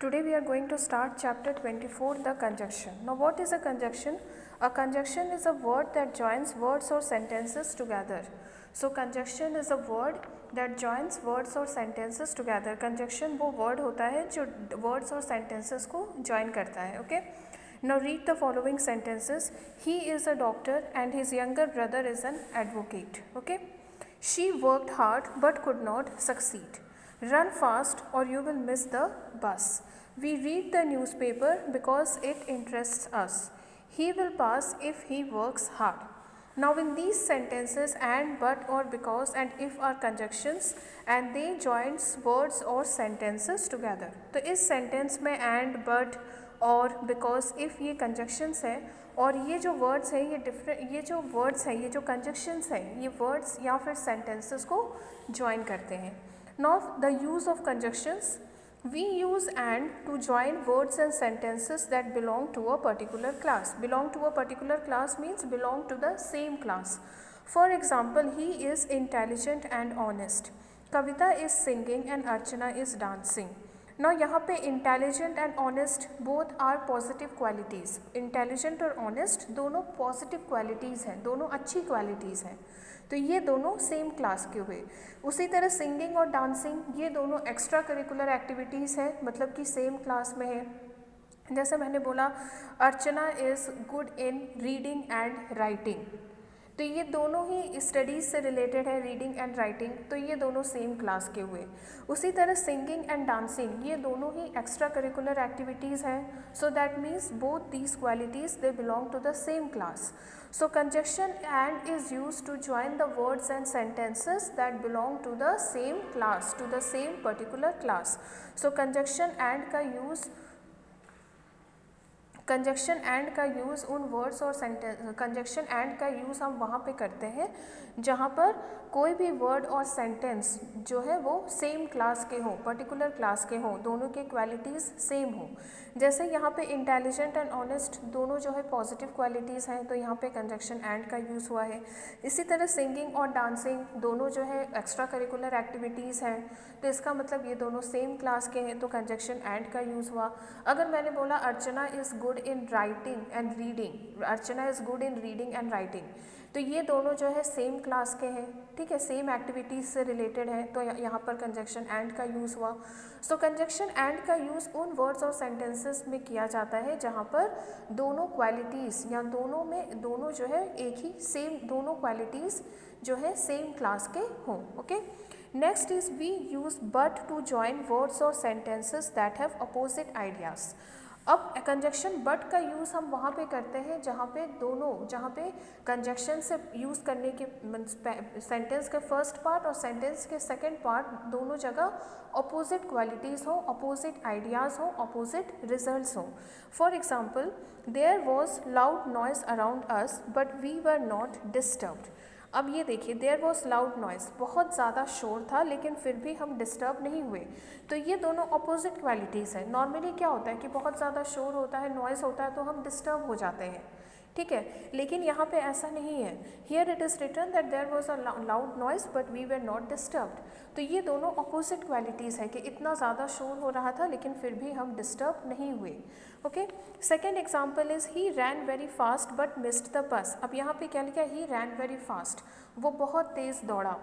Today we are going to start chapter 24, the conjunction. Now what is a conjunction? A conjunction is a word that joins words or sentences together. So conjunction is a word that joins words or sentences together. Conjunction वो word होता है जो words और sentences को join करता है. Okay. Now read the following sentences. He is a doctor and his younger brother is an advocate. Okay. She worked hard but could not succeed. Run fast or you will miss the bus. We read the newspaper because it interests us. He will pass if he works hard. Now in these sentences and, but or because and if are conjunctions and they joins words or sentences together. तो इस sentence में and, but और because if ये conjunctions है और ये जो words है ये जो words है ये जो conjunctions है ये words या फिर sentences को join करते हैं. Now the use of conjunctions. We use and to join words and sentences that belong to a particular class. Belong to a particular class means belong to the same class. For example, he is intelligent and honest. Kavita is singing and Archana is dancing. Now यहाँ पे intelligent and honest both are positive qualities. Intelligent और honest दोनों positive qualities हैं, दोनों अच्छी qualities हैं. तो ये दोनों सेम क्लास के हुए. उसी तरह सिंगिंग और डांसिंग ये दोनों एक्स्ट्रा करिकुलर एक्टिविटीज़ हैं, मतलब कि सेम क्लास में है. जैसे मैंने बोला Archana is good in reading and writing, तो ये दोनों ही स्टडीज़ से रिलेटेड है, रीडिंग एंड राइटिंग, तो ये दोनों सेम क्लास के हुए. उसी तरह सिंगिंग एंड डांसिंग ये दोनों ही एक्स्ट्रा करिकुलर एक्टिविटीज़ हैं. So that means both these qualities they belong to the same class. So conjunction and is used to join the words and sentences that belong to the same class, to the same particular class. So conjunction and का use उन words और sentence, conjunction and का use हम वहाँ पे करते हैं जहाँ पर कोई भी वर्ड और सेंटेंस जो है वो सेम क्लास के हों, पर्टिकुलर क्लास के हों, दोनों के क्वालिटीज़ सेम हों. जैसे यहाँ पे इंटेलिजेंट एंड ऑनेस्ट दोनों जो है पॉजिटिव क्वालिटीज़ हैं, तो यहाँ पे कंजक्शन एंड का यूज़ हुआ है. इसी तरह सिंगिंग और डांसिंग दोनों जो है एक्स्ट्रा करिकुलर एक्टिविटीज़ हैं, तो इसका मतलब ये दोनों सेम क्लास के हैं, तो कंजक्शन एंड का यूज़ हुआ. अगर मैंने बोला Archana is good in writing and reading, Archana is good in reading and writing, तो ये दोनों जो है सेम क्लास के हैं, ठीक है, सेम एक्टिविटीज़ से रिलेटेड है, तो यहाँ पर कंजक्शन एंड का यूज़ हुआ. सो कंजक्शन एंड का यूज़ उन वर्ड्स और सेंटेंसेस में किया जाता है जहाँ पर दोनों क्वालिटीज़ या दोनों जो है एक ही सेम, दोनों क्वालिटीज़ जो है सेम क्लास के हों. Okay. Next is we use but to join words और sentences that have opposite ideas. अब कंजक्शन बट का यूज़ हम वहाँ पे करते हैं जहाँ पे कंजक्शन से यूज़ करने के सेंटेंस के फर्स्ट पार्ट और सेंटेंस के सेकंड पार्ट दोनों जगह अपोजिट क्वालिटीज़ हो, अपोजिट आइडियाज़ हो, अपोजिट रिजल्ट्स हो. For example, there was loud noise around us but we were not disturbed. अब ये देखिए, देयर वॉज लाउड नॉइस, बहुत ज़्यादा शोर था लेकिन फिर भी हम डिस्टर्ब नहीं हुए. तो ये दोनों अपोजिट क्वालिटीज़ हैं. नॉर्मली क्या होता है कि बहुत ज़्यादा शोर होता है, नॉइस होता है, तो हम डिस्टर्ब हो जाते हैं, ठीक है, लेकिन यहाँ पे ऐसा नहीं है. Here it is written that there was a loud noise but we were not disturbed. तो ये दोनों अपोजिट क्वालिटीज़ हैं कि इतना ज़्यादा शोर हो रहा था लेकिन फिर भी हम डिस्टर्ब नहीं हुए. Okay. Second example is he ran very fast but missed the बस. अब यहाँ पे क्या लिखा है, ही रैन वेरी फास्ट, वो बहुत तेज़ दौड़ा,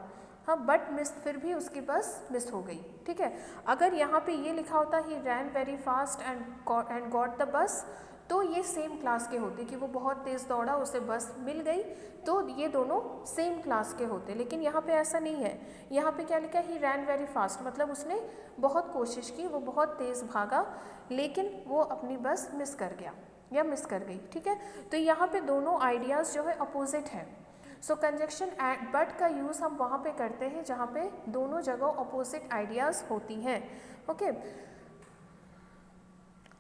हाँ, बट मिस, फिर भी उसकी बस मिस हो गई, ठीक है. अगर यहाँ पे ये लिखा होता he ran very fast and got the bus, तो ये सेम क्लास के होते कि वो बहुत तेज़ दौड़ा, उसे बस मिल गई, तो ये दोनों सेम क्लास के होते. लेकिन यहाँ पे ऐसा नहीं है. यहाँ पे क्या लिखा है, ही रैन वेरी फास्ट, मतलब उसने बहुत कोशिश की, वो बहुत तेज़ भागा लेकिन वो अपनी बस मिस कर गया या मिस कर गई, ठीक है. तो यहाँ पे दोनों आइडियाज़ जो है अपोजिट हैं. सो कंजक्शन एंड बट का यूज़ हम वहाँ पे करते हैं जहाँ पे दोनों जगह अपोजिट आइडियाज़ होती हैं. ओके.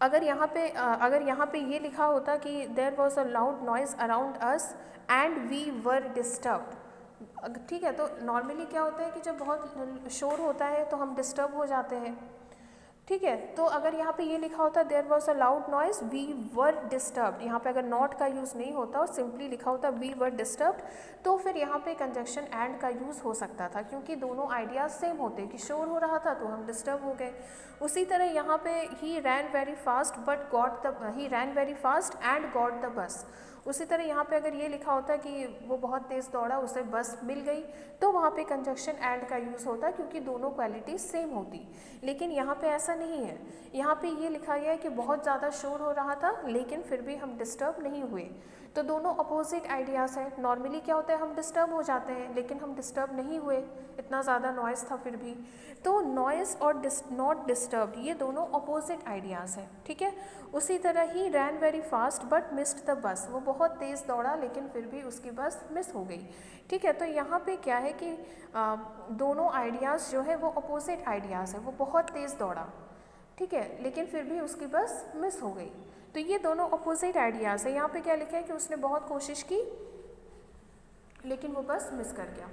अगर यहाँ पे ये लिखा होता कि there was a loud noise around us and we were disturbed, ठीक है, तो नॉर्मली क्या होता है कि जब बहुत शोर होता है तो हम डिस्टर्ब हो जाते हैं, ठीक है। तो अगर यहाँ पे ये लिखा होता there was a loud noise we were disturbed, यहाँ पे अगर नॉट का यूज़ नहीं होता और सिंपली लिखा होता वी वर डिस्टर्ब्ड, तो फिर यहाँ पे कंजक्शन एंड का यूज़ हो सकता था, क्योंकि दोनों आइडियाज सेम होते कि शोर हो रहा था तो हम डिस्टर्ब हो गए। उसी तरह यहाँ पे he ran very fast but got the he ran very fast and got the bus, उसी तरह यहाँ पे अगर ये लिखा होता कि वो बहुत तेज़ दौड़ा उसे बस मिल गई, तो वहाँ पे कंजक्शन एंड का यूज़ होता क्योंकि दोनों क्वालिटी सेम होती। लेकिन यहाँ पे ऐसा नहीं है, यहाँ पे ये लिखा गया है कि बहुत ज़्यादा शोर हो रहा था लेकिन फिर भी हम डिस्टर्ब नहीं हुए, तो दोनों अपोजिट आइडियाज़ हैं। नॉर्मली क्या होता है, हम डिस्टर्ब हो जाते हैं लेकिन हम डिस्टर्ब नहीं हुए, इतना ज़्यादा नॉइज़ था फिर भी। तो नॉइज़ और नॉट डिस्टर्ब्ड ये दोनों अपोजिट आइडियाज़ हैं, ठीक है। उसी तरह he ran very fast but missed the bus, वो बहुत तेज़ दौड़ा लेकिन फिर भी उसकी बस मिस हो गई, ठीक है। तो यहाँ पे क्या है कि दोनों आइडियाज़ जो है वो अपोजिट आइडियाज़ है, वो बहुत तेज़ दौड़ा, ठीक है, लेकिन फिर भी उसकी बस मिस हो गई, तो ये दोनों अपोजिट आइडियाज़ है। यहाँ पे क्या लिखा है कि उसने बहुत कोशिश की लेकिन वो बस मिस कर गया।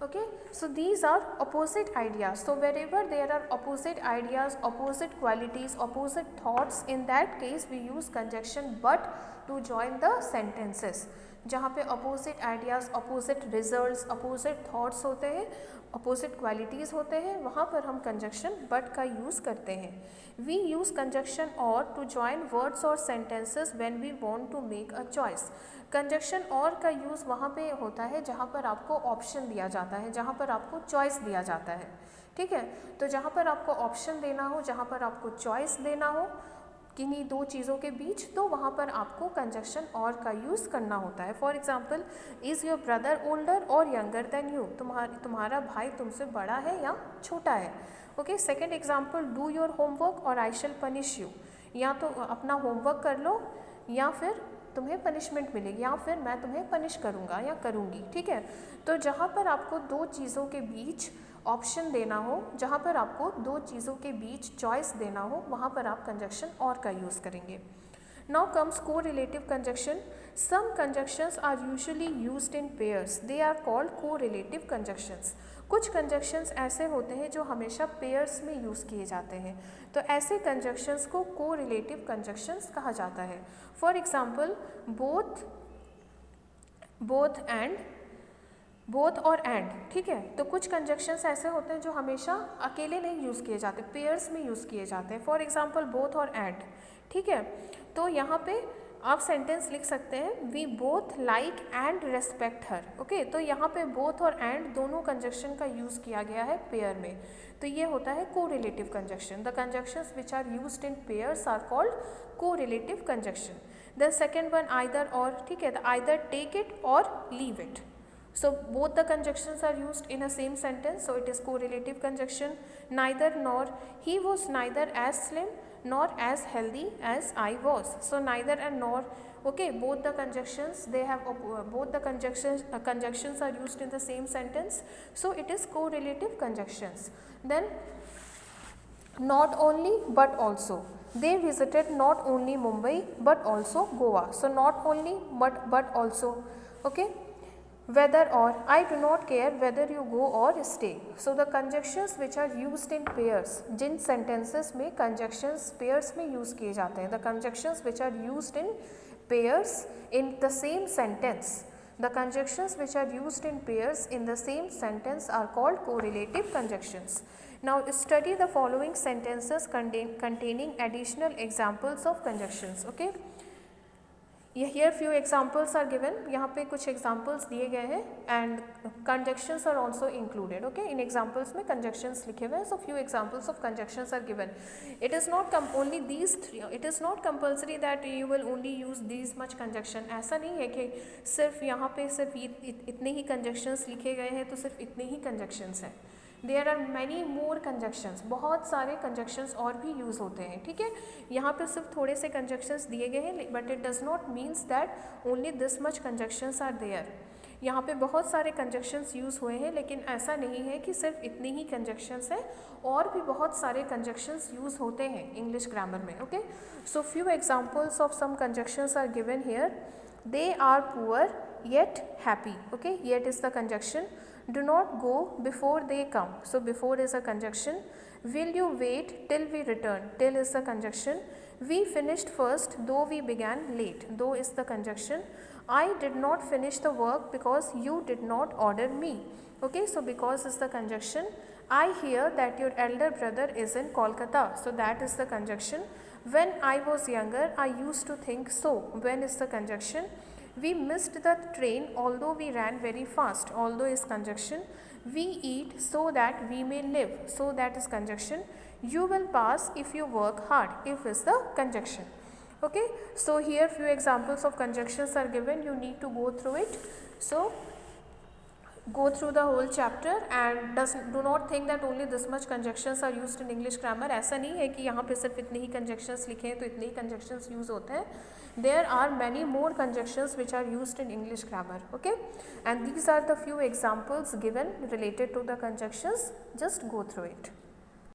Okay, so these are opposite ideas. So wherever there are opposite ideas, opposite qualities, opposite thoughts, in that case we use conjunction but to join the sentences. जहाँ पे opposite ideas, opposite results, opposite thoughts होते हैं, opposite qualities होते हैं, वहाँ पर हम conjunction but का use करते हैं। We use conjunction or to join words or sentences when we want to make a choice. Conjunction और का यूज़ वहाँ पे होता है जहाँ पर आपको ऑप्शन दिया जाता है, जहाँ पर आपको चॉइस दिया जाता है, ठीक है। तो जहाँ पर आपको ऑप्शन देना हो, जहाँ पर आपको चॉइस देना हो किन्हीं दो चीज़ों के बीच, तो वहाँ पर आपको कंजक्शन और का यूज़ करना होता है। For example, is your brother older और यंगर देन यू, तुम्हारा भाई तुमसे बड़ा है या छोटा है। Okay, second example, do your homework और आई शैल पनिश यू, या तो अपना होमवर्क कर लो या फिर तुम्हें पनिशमेंट मिलेगी, या फिर मैं तुम्हें पनिश करूँगा या करूँगी, ठीक है। तो जहाँ पर आपको दो चीज़ों के बीच ऑप्शन देना हो, जहाँ पर आपको दो चीज़ों के बीच चॉइस देना हो, वहाँ पर आप कंजक्शन और का यूज़ करेंगे। Now comes correlative conjunction. Some conjunctions are usually used in pairs, they are called correlative conjunctions. कुछ कंजक्शंस ऐसे होते हैं जो हमेशा पेयर्स में यूज़ किए जाते हैं, तो ऐसे कंजक्शंस को कोरिलेटिव कंजक्शंस कहा जाता है। For example, both and, both और एंड, ठीक है। तो कुछ कंजक्शंस ऐसे होते हैं जो हमेशा अकेले नहीं यूज़ किए जाते, पेयर्स में यूज़ किए जाते हैं। फॉर एग्जाम्पल, बोथ और एंड, ठीक है। तो यहाँ पे आप सेंटेंस लिख सकते हैं, we both like and respect her. Okay, तो यहाँ पे बोथ और एंड दोनों कंजक्शन का यूज़ किया गया है पेयर में, तो ये होता है correlative conjunction. The conjunctions which are used in pairs are called correlative conjunction. The second one, either or, ठीक है, the either take it or leave it. So both the conjunctions are used in a same sentence, so it is correlative conjunction. Neither nor, he was neither as slim nor as healthy as I was. So neither and nor, okay, both the conjunctions, they have both the conjunctions are used in the same sentence, so it is correlative conjunctions. Then not only but also, they visited not only Mumbai but also Goa. So not only but also, okay. Whether or, I do not care whether you go or stay. So the conjunctions which are used in pairs, जिन sentences में conjunctions pairs में use किए जाते हैं, the conjunctions which are used in pairs in the same sentence, the conjunctions which are used in pairs in the same sentence are called correlative conjunctions. Now study the following sentences containing additional examples of conjunctions. Okay, here few examples are given, यहाँ पे कुछ examples दिए गए हैं and conjunctions are also included. Okay, in examples में conjunctions लिखे हुए हैं, so few examples of conjunctions are given. It is not only these three, it is not compulsory that you will only use these much conjunction. ऐसा नहीं है कि सिर्फ यहाँ पे सिर्फ इतने ही conjunctions लिखे गए हैं तो सिर्फ इतने ही conjunctions हैं। There are many more conjunctions, बहुत सारे conjunctions और भी यूज़ होते हैं, ठीक है। यहाँ पे सिर्फ थोड़े से conjunctions दिए गए हैं, but it does not means that only this much conjunctions are there. यहाँ पे बहुत सारे conjunctions यूज़ हुए हैं, लेकिन ऐसा नहीं है कि सिर्फ इतने ही conjunctions हैं, और भी बहुत सारे conjunctions यूज़ होते हैं English grammar में. Okay, so few examples of some conjunctions are given here. They are poor yet happy. Okay, yet is the conjunction. Do not go before they come. So before is a conjunction. Will you wait till we return? Till is the conjunction. We finished first though we began late. Though is the conjunction. I did not finish the work because you did not order me. Okay, so because is the conjunction. I hear that your elder brother is in Kolkata. So that is the conjunction. When I was younger, I used to think so. When is the conjunction. We missed the train although we ran very fast. Although is conjunction. We eat so that we may live. So that is conjunction. You will pass if you work hard. If is the conjunction. Okay, so here few examples of conjunctions are given. You need to go through it. So go through the whole chapter and do not think that only this much conjunctions are used in English grammar. ऐसा नहीं है कि यहाँ पे सिर्फ इतने ही conjunctions लिखे हैं तो इतने ही conjunctions use होते हैं. There are many more conjunctions which are used in English grammar. Okay, and these are the few examples given related to the conjunctions. Just go through it.